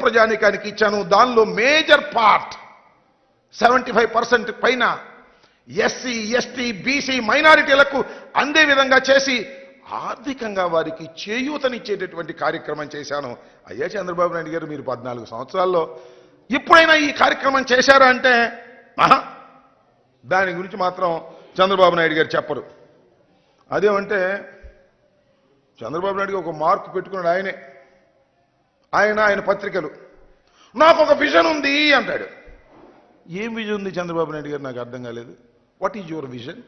ప్రజానీకానికి ఇచ్చాను. దానిలో మేజర్ పార్ట్ 75% పైన ఎస్సీ, ఎస్టీ, బీసీ మైనారిటీలకు అందే విధంగా చేసి ఆర్థికంగా వారికి చేయూతనిచ్చేటటువంటి కార్యక్రమం చేశాను. అయ్యా చంద్రబాబు నాయుడు గారు, మీరు 14 సంవత్సరాల్లో ఎప్పుడైనా ఈ కార్యక్రమం చేశారా అంటే దాని గురించి మాత్రం చంద్రబాబు నాయుడు గారు చెప్పరు. అదేమంటే చంద్రబాబు నాయుడు గారు ఒక మార్కు పెట్టుకున్నాడు. ఆయన పత్రికలు, నాకు ఒక విజన్ ఉంది అంటాడు. ఏం విజన్ ఉంది చంద్రబాబు నాయుడు గారు? నాకు అర్థం కాలేదు. What is your vision?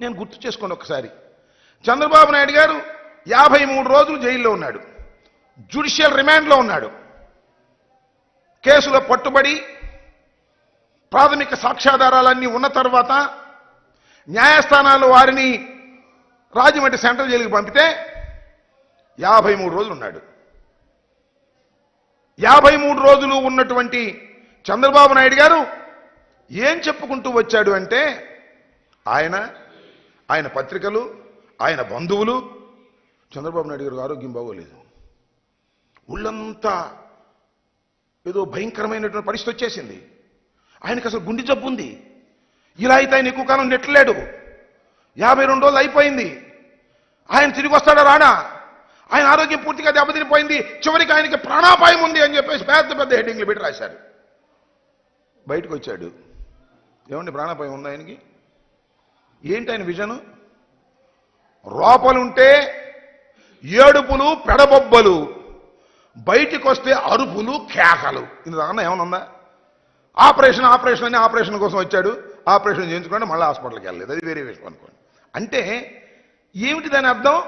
నేను గుర్తు చేసుకోండి ఒకసారి. చంద్రబాబు నాయుడు గారు 53 రోజులు జైల్లో ఉన్నాడు, జ్యుడిషియల్ రిమాండ్లో ఉన్నాడు. కేసులో పట్టుబడి ప్రాథమిక సాక్ష్యాధారాలన్నీ ఉన్న తర్వాత న్యాయస్థానాలు వారిని రాజమండ్రి సెంట్రల్ జైలుకి పంపితే 53 రోజులు ఉన్నాడు. 53 రోజులు ఉన్నటువంటి చంద్రబాబు నాయుడు గారు ఏం చెప్పుకుంటూ వచ్చాడు అంటే ఆయన పత్రికలు, ఆయన బంధువులు, చంద్రబాబు నాయుడు గారికి ఆరోగ్యం బాగోలేదు, ఒళ్ళంతా ఏదో భయంకరమైనటువంటి పరిస్థితి వచ్చేసింది, ఆయనకు అసలు గుండె జబ్బు ఉంది, ఇలా అయితే ఆయన ఎక్కువ కాలం నెట్టలేడు, 52 రోజులు అయిపోయింది, ఆయన తిరిగి వస్తాడా రాడా, ఆయన ఆరోగ్యం పూర్తిగా దెబ్బతినిపోయింది, చివరికి ఆయనకి ప్రాణాపాయం ఉంది అని చెప్పేసి పెద్ద పెద్ద హెడ్డింగ్లు పెట్టి రాశారు. బయటకు వచ్చాడు, ఏమండి ప్రాణాపాయం ఉంది ఆయనకి? ఏంటి ఆయన విజను? లోపలుంటే ఏడుపులు పెడబొబ్బలు, బయటికి వస్తే అరుపులు కేకలు. ఇందుకన్నా ఏమైనా ఉందా? ఆపరేషన్ అని ఆపరేషన్ కోసం వచ్చాడు, ఆపరేషన్ చేయించుకోండి, మళ్ళీ హాస్పిటల్కి వెళ్ళలేదు, అది వేరే విషయం అనుకోండి. అంటే ఏమిటి దాని అర్థం?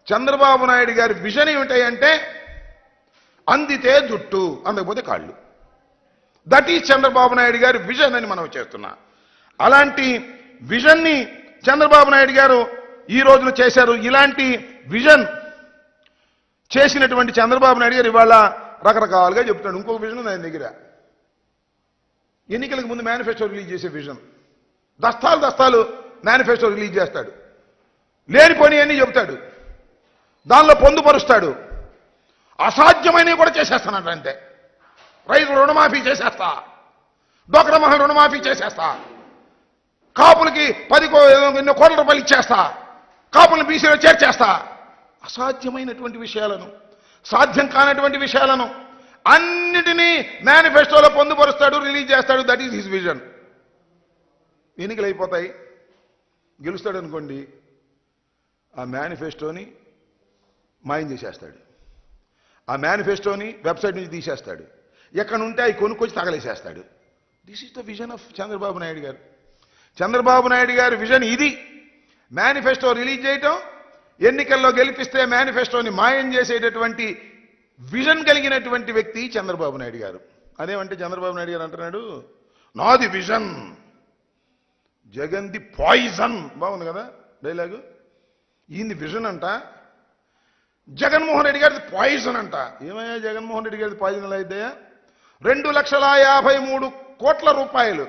చంద్రబాబు నాయుడు గారి విజన్ ఏమిటాయంటే అందితే జుట్టు, అందకపోతే కాళ్ళు. దట్ ఈజ్ చంద్రబాబు నాయుడు గారి విజన్ అని మనం చేస్తున్నా. అలాంటి విజన్ని చంద్రబాబు నాయుడు గారు ఈ రోజున చేశారు. ఇలాంటి విజన్ చేసినటువంటి చంద్రబాబు నాయుడు గారు ఇవాళ రకరకాలుగా చెప్తున్నాడు. ఇంకొక విజన్ ఉంది ఆయన దగ్గర, ఎన్నికలకు ముందు మేనిఫెస్టో రిలీజ్ చేసే విజన్. దస్తాలు మేనిఫెస్టో రిలీజ్ చేస్తాడు, లేనిపోని అన్నీ చెబుతాడు, దానిలో పొందుపరుస్తాడు. అసాధ్యమైనవి కూడా చేసేస్తానంట. అంతే, రైతులు రుణమాఫీ చేసేస్తా, డోక్రా మహిళ రుణమాఫీ చేసేస్తా, కాపులకి 10 కోట్ల రూపాయలు ఇచ్చేస్తా, కాపులను బీసీలో చేర్చేస్తా. అసాధ్యమైనటువంటి విషయాలను, సాధ్యం కానటువంటి విషయాలను అన్నిటినీ మేనిఫెస్టోలో పొందుపరుస్తాడు, రిలీజ్ చేస్తాడు. That is his vision. ఎన్నికలు అయిపోతాయి, గెలుస్తాడు అనుకోండి, ఆ మేనిఫెస్టోని మాయం చేసేస్తాడు, ఆ మేనిఫెస్టోని వెబ్సైట్ నుంచి తీసేస్తాడు, ఎక్కడ ఉంటే అవి కొనుక్కొచ్చి తగలేసేస్తాడు. This is the vision of Chandrababu Naidu garu. Chandrababu Naidu గారి విజన్ ఇది. మేనిఫెస్టో రిలీజ్ చేయటం, ఎన్నికల్లో గెలిపిస్తే మేనిఫెస్టోని మాయం చేసేటటువంటి విజన్ కలిగినటువంటి వ్యక్తి చంద్రబాబు నాయుడు గారు. అదేమంటే చంద్రబాబు నాయుడు గారు అంటున్నాడు, నాది విజన్, జగన్ది పాయిజన్. బాగుంది కదా డైలాగు? ఈయనది విజన్ అంట, జగన్మోహన్ రెడ్డి గారిది పాయిజన్ అంట. ఏమయ్యా జగన్మోహన్ రెడ్డి గారిది పాయిజన్ ఎలా అయిద్దయ్యా? 2,53,00,000 కోట్ల రూపాయలు